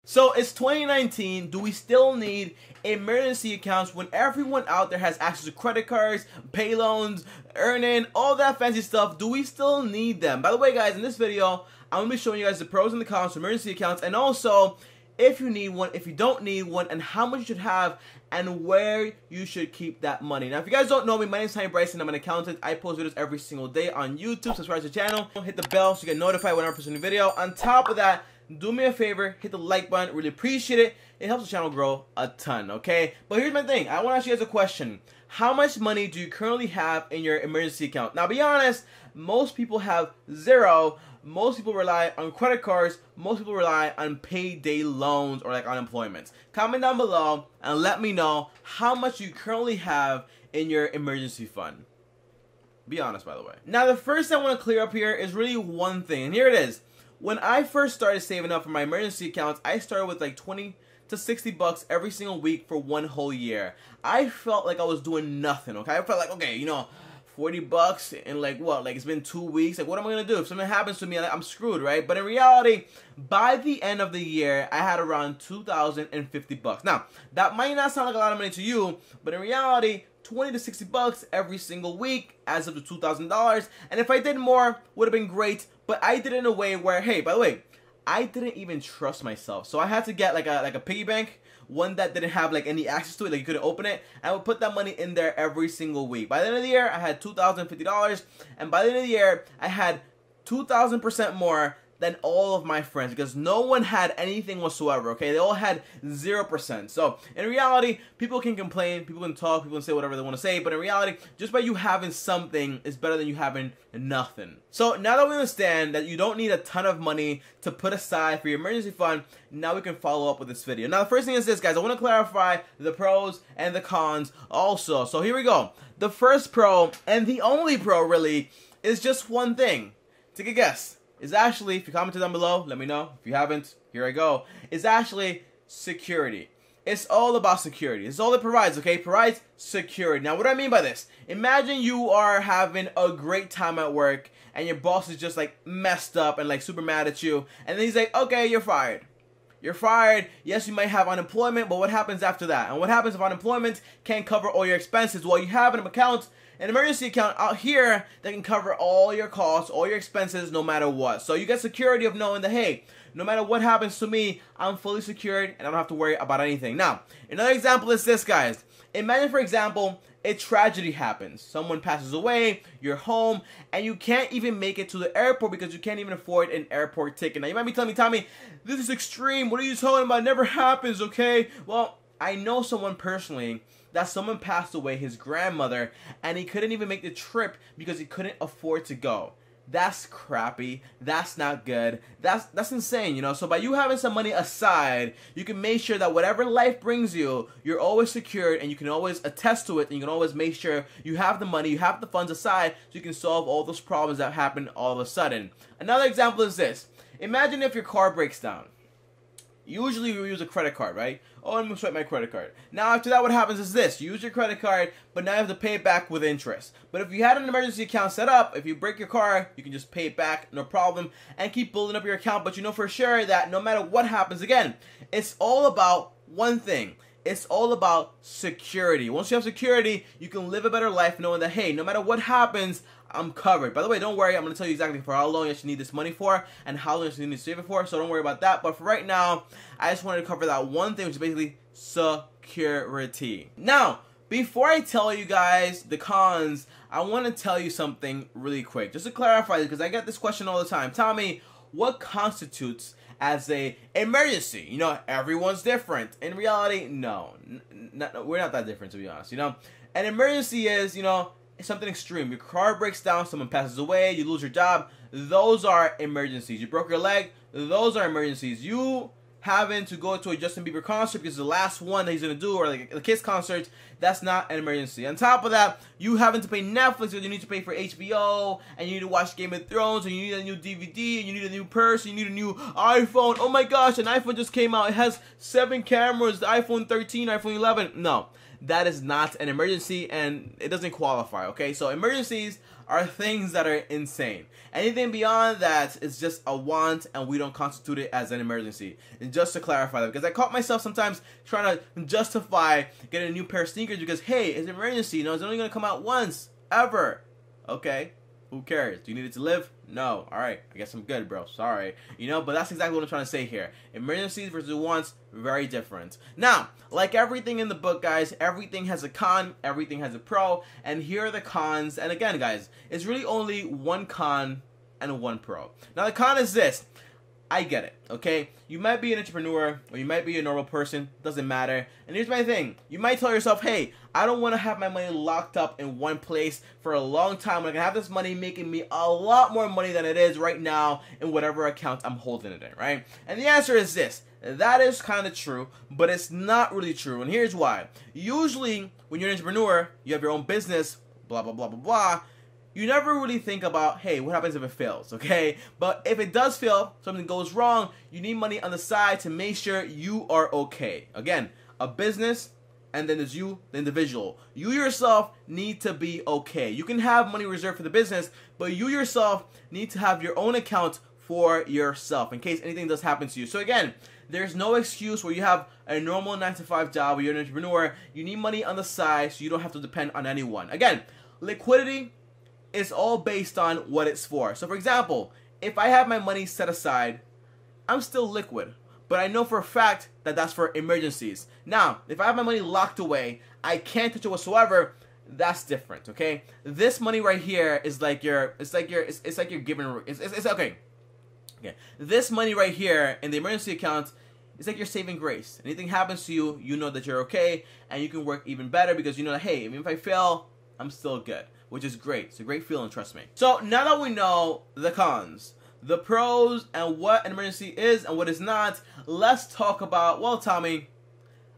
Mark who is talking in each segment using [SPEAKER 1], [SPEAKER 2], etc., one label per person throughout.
[SPEAKER 1] So it's 2019. Do we still need emergency accounts when everyone out there has access to credit cards, pay loans, earning, all that fancy stuff? Do we still need them? By the way, guys, in this video, I'm going to be showing you guys the pros and the cons of emergency accounts, and also if you need one, if you don't need one, and how much you should have, and where you should keep that money. Now, if you guys don't know me, my name is TommyBryson. I'm an accountant. I post videos every single day on YouTube. Subscribe to the channel. Hit the bell so you get notified whenever I post a new video. On top of that, do me a favor, hit the like button. Really appreciate it. It helps the channel grow a ton, okay? But here's my thing. I want to ask you guys a question. How much money do you currently have in your emergency account? Now, be honest, most people have zero. Most people rely on credit cards. Most people rely on payday loans or like unemployment. Comment down below and let me know how much you currently have in your emergency fund. Be honest, by the way. Now, the first thing I want to clear up here is really one thing, and here it is. When I first started saving up for my emergency accounts, I started with like 20 to 60 bucks every single week for one whole year. I felt like I was doing nothing, okay? I felt like, okay, you know, 40 bucks and like what? Like it's been 2 weeks. Like what am I going to do? If something happens to me, I'm screwed, right? But in reality, by the end of the year, I had around 2,050 bucks. Now, that might not sound like a lot of money to you, but in reality, 20 to 60 bucks every single week adds up to $2,000. And if I did more, would have been great. But I did it in a way where, hey, by the way, I didn't even trust myself. So I had to get like a piggy bank, one that didn't have like any access to it, like you couldn't open it. And I would put that money in there every single week. By the end of the year, I had $2,050. And by the end of the year, I had 2,000% more than all of my friends, because no one had anything whatsoever, okay? They all had 0%. So, in reality, people can complain, people can talk, people can say whatever they want to say, but in reality, just by you having something is better than you having nothing. So, now that we understand that you don't need a ton of money to put aside for your emergency fund, now we can follow up with this video. Now, the first thing is this, guys. I want to clarify the pros and the cons also. So, here we go. The first pro, and the only pro, really, is just one thing. Take a guess. Is actually, if you commented down below, let me know. If you haven't, here I go. It's actually security. It's all about security. It's all it provides, okay? It provides security. Now, what do I mean by this? Imagine you are having a great time at work and your boss is just like messed up and like super mad at you. And then he's like, okay, you're fired. You're fired. Yes, you might have unemployment, but what happens after that? And what happens if unemployment can't cover all your expenses? Well, you have an account, an emergency account out here that can cover all your costs, all your expenses, no matter what. So you get security of knowing that, hey, no matter what happens to me, I'm fully secured and I don't have to worry about anything. Now, another example is this, guys. Imagine, for example, a tragedy happens. Someone passes away, you're home, and you can't even make it to the airport because you can't even afford an airport ticket. Now, you might be telling me, Tommy, this is extreme. What are you talking about? It never happens, okay? Well, I know someone personally that someone passed away, his grandmother, and he couldn't even make the trip because he couldn't afford to go. That's crappy. That's not good. That's insane, you know? So by you having some money aside, you can make sure that whatever life brings you, you're always secured and you can always attest to it, and you can always make sure you have the money, you have the funds aside so you can solve all those problems that happen all of a sudden. Another example is this. Imagine if your car breaks down. Usually we use a credit card, right? Oh, I'm going to swipe my credit card. Now, after that, what happens is this. You use your credit card, but now you have to pay it back with interest. But if you had an emergency account set up, if you break your car, you can just pay it back, no problem, and keep building up your account. But you know for sure that no matter what happens, again, it's all about one thing. It's all about security. Once you have security, you can live a better life knowing that, hey, no matter what happens, I'm covered. By the way, don't worry. I'm going to tell you exactly for how long you actually need this money for and how long you actually need to save it for. So don't worry about that. But for right now, I just wanted to cover that one thing, which is basically security. Now, before I tell you guys the cons, I want to tell you something really quick. Just to clarify, because I get this question all the time. Tommy, what constitutes as a emergency? You know, everyone's different. In reality, no, we're not that different, to be honest. You know, an emergency is, you know, something extreme. Your car breaks down, someone passes away, you lose your job. Those are emergencies. You broke your leg. Those are emergencies. You having to go to a Justin Bieber concert because it's the last one that he's going to do, or like a Kiss concert, that's not an emergency. On top of that, you having to pay Netflix because you need to pay for HBO, and you need to watch Game of Thrones, and you need a new DVD, and you need a new purse, and you need a new iPhone. Oh my gosh, an iPhone just came out. It has 7 cameras, the iPhone 13, iPhone 11. No, that is not an emergency, and it doesn't qualify, okay? So emergencies are things that are insane. Anything beyond that is just a want, and we don't constitute it as an emergency. And just to clarify that, because I caught myself sometimes trying to justify getting a new pair of sneakers because, hey, it's an emergency. You know, it's only going to come out once, ever. Okay, who cares? Do you need it to live? No. All right, I guess I'm good, bro. Sorry. You know, but that's exactly what I'm trying to say here. Emergencies versus wants, very different. Now, like everything in the book, guys, everything has a con, everything has a pro, and here are the cons. And again, guys, it's really only one con and one pro. Now, the con is this. I get it, okay? You might be an entrepreneur, or you might be a normal person, doesn't matter. And here's my thing. You might tell yourself, hey, I don't want to have my money locked up in one place for a long time. I'm going to have this money making me a lot more money than it is right now in whatever account I'm holding it in, right? And the answer is this. That is kind of true, but it's not really true. And here's why. Usually, when you're an entrepreneur, you have your own business, blah, blah, blah, blah, blah. You never really think about, hey, what happens if it fails, okay? But if it does fail, something goes wrong, you need money on the side to make sure you are okay. Again, a business, and then there's you, the individual. You yourself need to be okay. You can have money reserved for the business, but you yourself need to have your own account for yourself in case anything does happen to you. So again, there's no excuse where you have a normal 9-to-5 job where you're an entrepreneur. You need money on the side so you don't have to depend on anyone. Again, liquidity is all based on what it's for. So for example, if I have my money set aside, I'm still liquid, but I know for a fact that that's for emergencies. Now, if I have my money locked away, I can't touch it whatsoever, that's different, okay? This money right here is like you're giving, it's okay. Okay, this money right here in the emergency account is like your saving grace. Anything happens to you, you know that you're okay, and you can work even better because you know that, hey, even if I fail, I'm still good, which is great. It's a great feeling, trust me. So now that we know the cons, the pros, and what an emergency is and what is not, let's talk about, well, Tommy,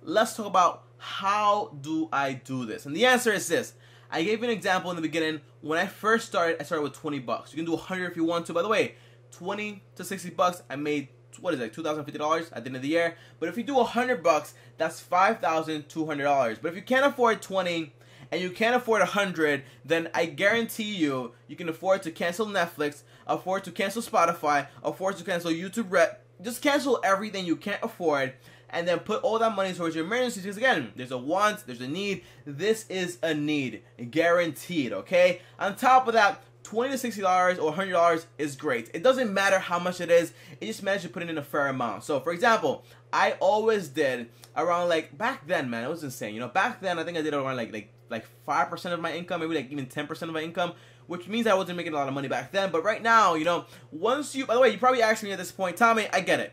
[SPEAKER 1] let's talk about how do I do this? And the answer is this. I gave you an example in the beginning. When I first started, I started with 20 bucks. You can do 100 if you want to. By the way, 20 to 60 bucks, I made, what is it, $2,050 at the end of the year. But if you do 100 bucks, that's $5,200. But if you can't afford 20 and you can't afford 100, then I guarantee you, you can afford to cancel Netflix, afford to cancel Spotify, afford to cancel YouTube Red. Just cancel everything you can't afford, and then put all that money towards your emergencies. Because again, there's a want, there's a need. This is a need, guaranteed, okay? On top of that, $20 to $60 or $100 is great. It doesn't matter how much it is. It just matters you put in a fair amount. So, for example, I always did around, like, back then, man, it was insane. You know, back then, I think I did around, like 5% of my income, maybe, like, even 10% of my income, which means I wasn't making a lot of money back then. But right now, you know, once you, by the way, you probably asked me at this point, Tommy, I get it.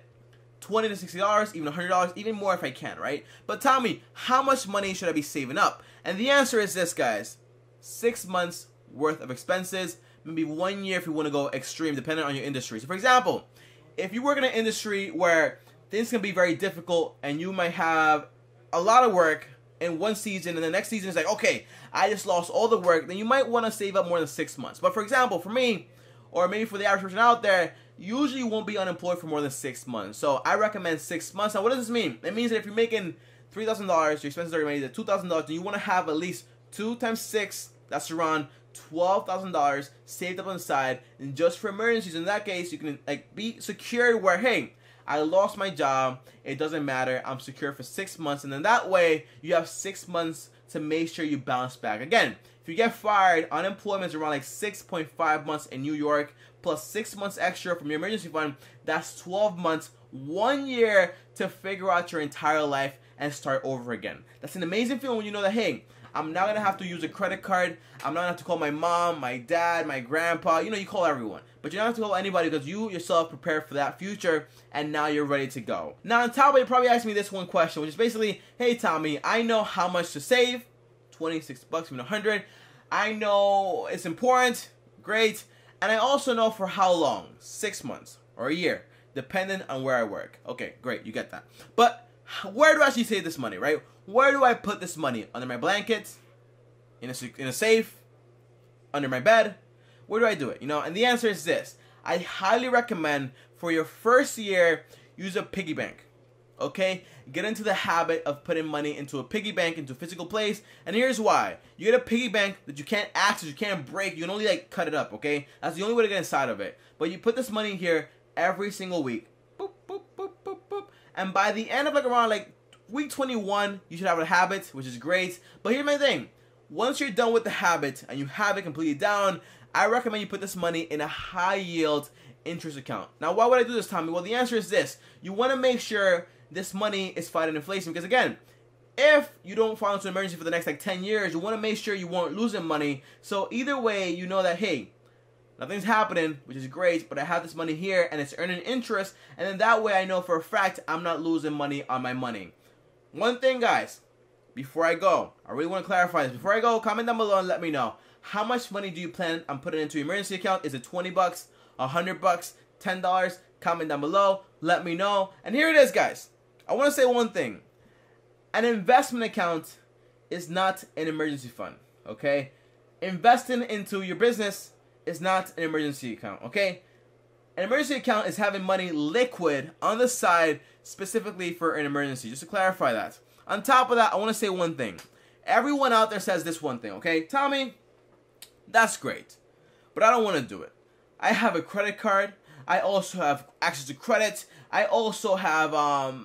[SPEAKER 1] $20 to $60, even $100, even more if I can, right? But Tommy, how much money should I be saving up? And the answer is this, guys. 6 months worth of expenses, maybe 1 year if you want to go extreme, depending on your industry. So for example, if you work in an industry where things can be very difficult and you might have a lot of work in one season and the next season is like, okay, I just lost all the work, then you might want to save up more than 6 months. But for example, for me, or maybe for the average person out there, usually you won't be unemployed for more than 6 months. So I recommend 6 months. Now what does this mean? It means that if you're making $3,000, your expenses are already at $2,000, then you want to have at least 2 times 6, that's around $12,000 saved up on the side, and just for emergencies. In that case, you can like be secured where, hey, I lost my job, it doesn't matter, I'm secure for 6 months, and then that way you have 6 months to make sure you bounce back. Again, if you get fired, unemployment is around like 6.5 months in New York, plus 6 months extra from your emergency fund. That's 12 months, 1 year to figure out your entire life and start over again. That's an amazing feeling when you know that, hey, I'm not going to have to use a credit card. I'm not going to have to call my mom, my dad, my grandpa. You know, you call everyone. But you don't have to call anybody because you yourself prepared for that future, and now you're ready to go. Now, on top of it, you probably asked me this one question, which is basically, hey, Tommy, I know how much to save. 26 bucks, even 100. I know it's important. Great. And I also know for how long. 6 months or a year, depending on where I work. Okay, great. You get that. But where do I actually save this money, right? Where do I put this money? Under my blanket? In a safe? Under my bed? Where do I do it? You know, and the answer is this. I highly recommend for your first year, use a piggy bank. Okay, get into the habit of putting money into a piggy bank, into a physical place, and here's why. You get a piggy bank that you can't access, you can't break, you can only like cut it up, okay? That's the only way to get inside of it. But you put this money here every single week, boop, boop, boop, boop, boop, and by the end of like around like week 21, you should have a habit, which is great. But here's my thing. Once you're done with the habit and you have it completely down, I recommend you put this money in a high yield interest account. Now, why would I do this, Tommy? Well, the answer is this. You want to make sure this money is fighting inflation, because again, if you don't file into an emergency for the next like 10 years, you want to make sure you won't losing money. So either way, you know that, hey, nothing's happening, which is great, but I have this money here and it's earning interest, and then that way I know for a fact I'm not losing money on my money. One thing, guys, before I go, I really want to clarify this. Before I go, comment down below and let me know. How much money do you plan on putting into your emergency account? Is it 20 bucks, 100 bucks, $10? Comment down below. Let me know. And here it is, guys. I want to say one thing. An investment account is not an emergency fund, okay? Investing into your business is not an emergency account, okay? An emergency account is having money liquid on the side specifically for an emergency, just to clarify that. On top of that, I want to say one thing. Everyone out there says this one thing, okay? Tommy, that's great, but I don't want to do it. I have a credit card. I also have access to credit. I also have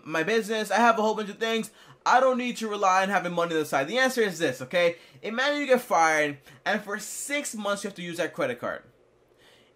[SPEAKER 1] my business. I have a whole bunch of things. I don't need to rely on having money on the side. The answer is this, okay? Imagine you get fired, and for 6 months you have to use that credit card.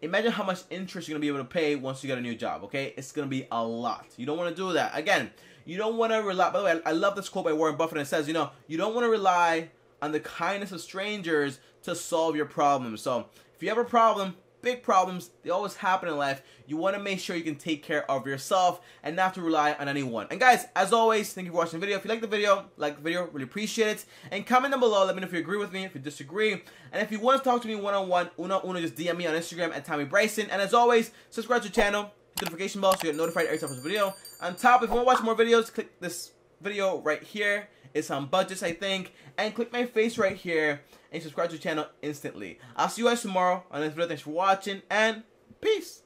[SPEAKER 1] Imagine how much interest you're going to be able to pay once you get a new job, okay? It's going to be a lot. You don't want to do that. Again, you don't want to rely... By the way, I love this quote by Warren Buffett. It says, you know, you don't want to rely on the kindness of strangers to solve your problems. So, if you have a problem, big problems, they always happen in life. You want to make sure you can take care of yourself and not have to rely on anyone. And guys, as always, thank you for watching the video. If you like the video, really appreciate it. And comment down below, let me know if you agree with me, if you disagree. And if you want to talk to me one-on-one, just DM me on Instagram at TommyBryson. And as always, subscribe to the channel, hit the notification bell so you get notified every time I post a video. On top, if you want to watch more videos, click this video right here. It's on budgets, I think. And click my face right here and subscribe to the channel instantly. I'll see you guys tomorrow on this video. Thanks for watching, and peace.